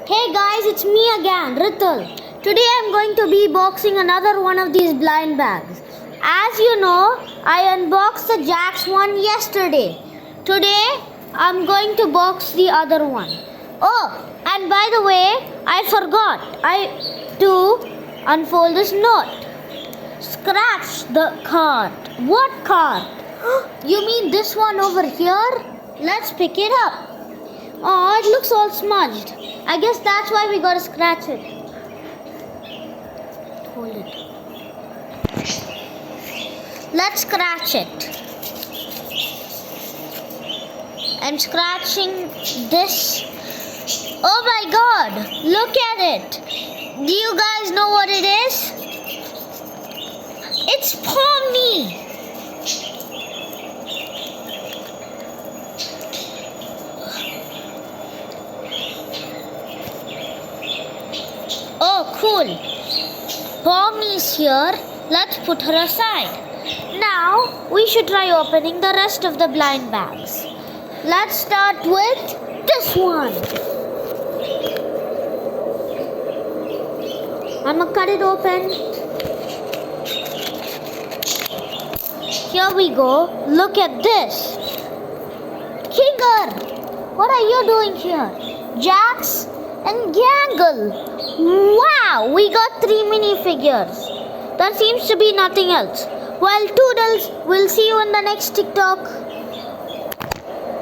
Hey guys, it's me again, Ritul. Today I'm going to be boxing another one of these blind bags. As you know, I unboxed the Jax one yesterday. Today I'm going to box the other one. Oh, and by the way, I forgot to unfold this note. Scratch the card. What card? You mean this one over here? Let's pick it up. Oh, it looks all smudged. I guess that's why we gotta scratch it. Hold it. Let's scratch it. I'm scratching this. Oh my god, look at it. Do you guys know what it is? It's Pomni. Oh, cool. Pomni is here. Let's put her aside. Now, we should try opening the rest of the blind bags. Let's start with this one. I'm gonna cut it open. Here we go. Look at this. Kinger, what are you doing here? Jax and Gangle. Wow, we got 3 minifigures. There seems to be nothing else. Well, toodles, we'll see you in the next TikTok.